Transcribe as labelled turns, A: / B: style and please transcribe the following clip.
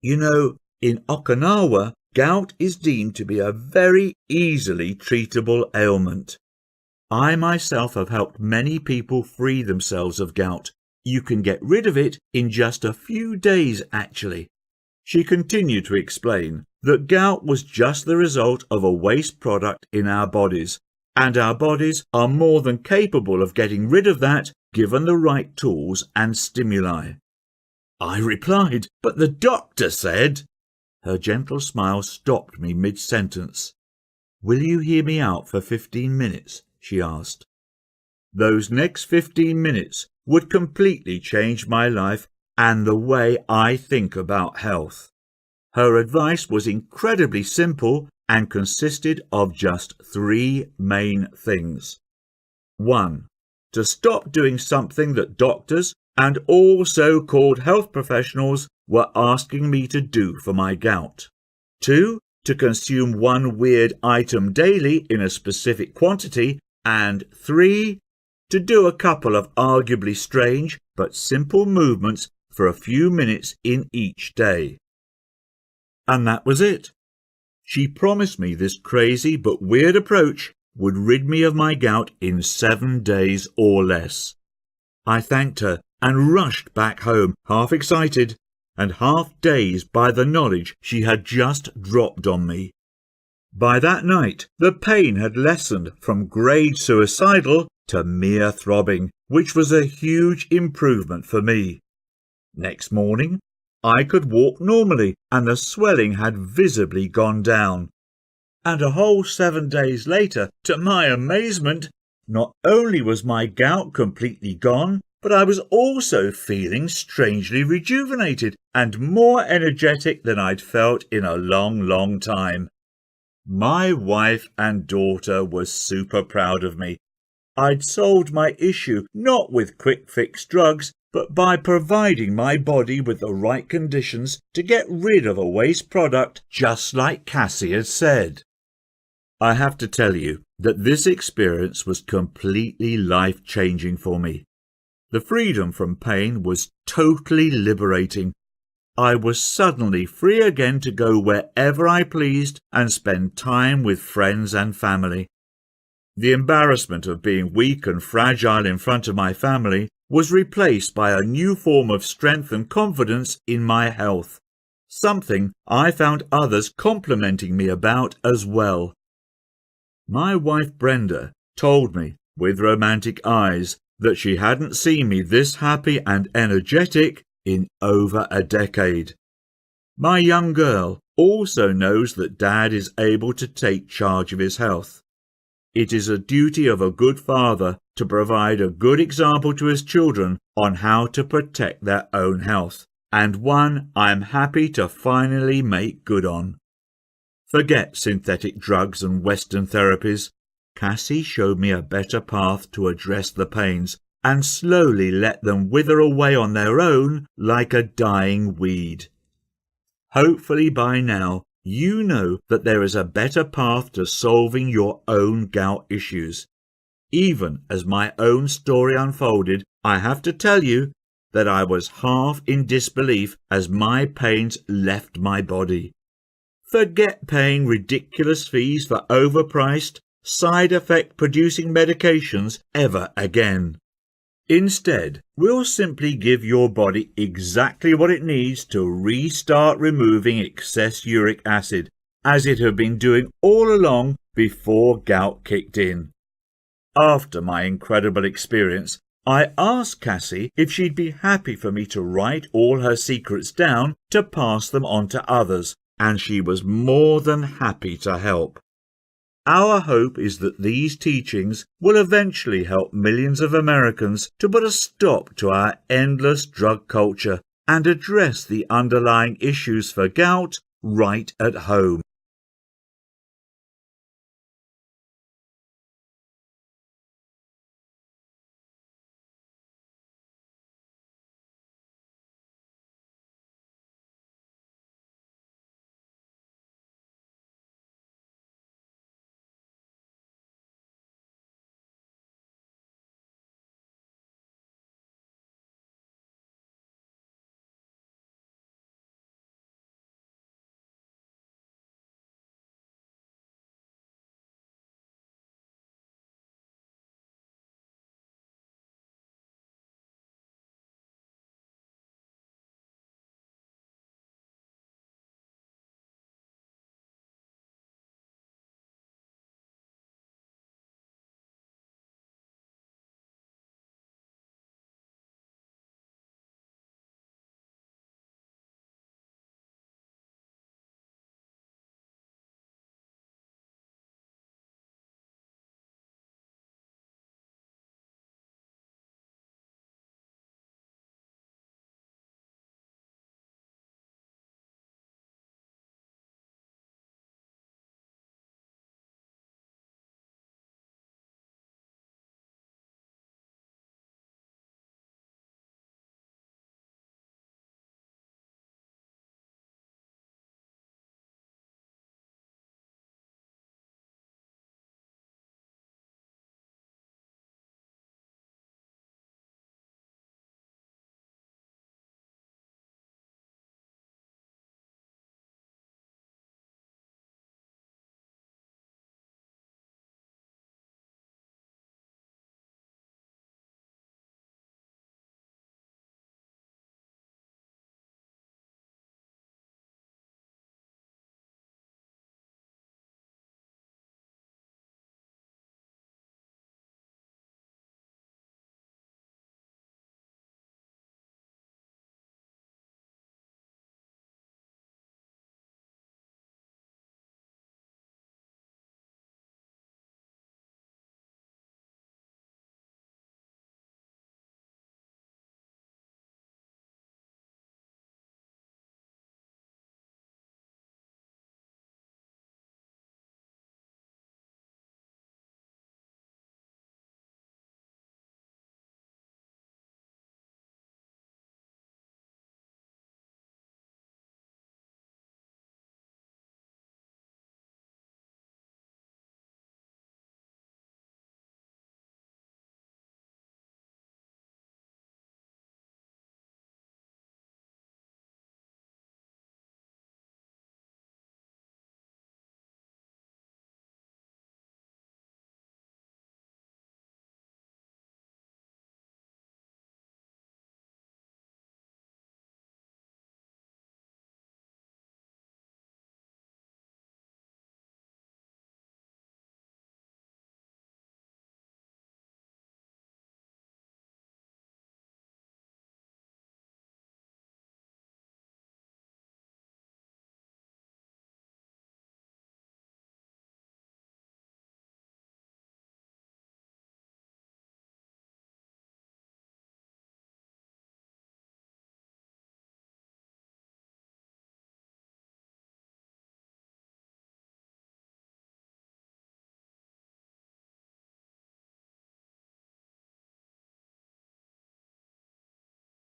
A: You know, in Okinawa, gout is deemed to be a very easily treatable ailment. I myself have helped many people free themselves of gout. You can get rid of it in just a few days, actually. She continued to explain that gout was just the result of a waste product in our bodies, and our bodies are more than capable of getting rid of that given the right tools and stimuli. I replied, "But the doctor said—" Her gentle smile stopped me mid-sentence. "Will you hear me out for 15 minutes?" she asked. Those next 15 minutes would completely change my life and the way I think about health. Her advice was incredibly simple and consisted of just 3 main things. 1. To stop doing something that doctors and all so-called health professionals were asking me to do for my gout. 2. To consume one weird item daily in a specific quantity. And 3. To do a couple of arguably strange but simple movements for a few minutes in each day. And that was it. She promised me this crazy but weird approach would rid me of my gout in 7 days or less. I thanked her and rushed back home, half excited and half dazed by the knowledge she had just dropped on me. By that night, the pain had lessened from grade suicidal to mere throbbing, which was a huge improvement for me. Next morning, I could walk normally and the swelling had visibly gone down. And a whole 7 days later, to my amazement, not only was my gout completely gone, but I was also feeling strangely rejuvenated and more energetic than I'd felt in a long time. My wife and daughter were super proud of me. I'd solved my issue not with quick-fix drugs, but by providing my body with the right conditions to get rid of a waste product, just like Cassie had said. I have to tell you that this experience was completely life-changing for me. The freedom from pain was totally liberating. I was suddenly free again to go wherever I pleased and spend time with friends and family. The embarrassment of being weak and fragile in front of my family was replaced by a new form of strength and confidence in my health, something I found others complimenting me about as well. My wife Brenda told me, with romantic eyes, that she hadn't seen me this happy and energetic in over a decade. My young girl also knows that Dad is able to take charge of his health. It is a duty of a good father to provide a good example to his children on how to protect their own health, and one I am happy to finally make good on. Forget synthetic drugs and Western therapies. Cassie showed me a better path to address the pains and slowly let them wither away on their own like a dying weed. Hopefully by now you know that there is a better path to solving your own gout issues. Even as my own story unfolded, I have to tell you that I was half in disbelief as my pains left my body. Forget paying ridiculous fees for overpriced, side effect producing medications ever again. Instead, we'll simply give your body exactly what it needs to restart removing excess uric acid, as it had been doing all along before gout kicked in. After my incredible experience, I asked Cassie if she'd be happy for me to write all her secrets down to pass them on to others, and she was more than happy to help. Our hope is that these teachings will eventually help millions of Americans to put a stop to our endless drug culture and address the underlying issues for gout right at home.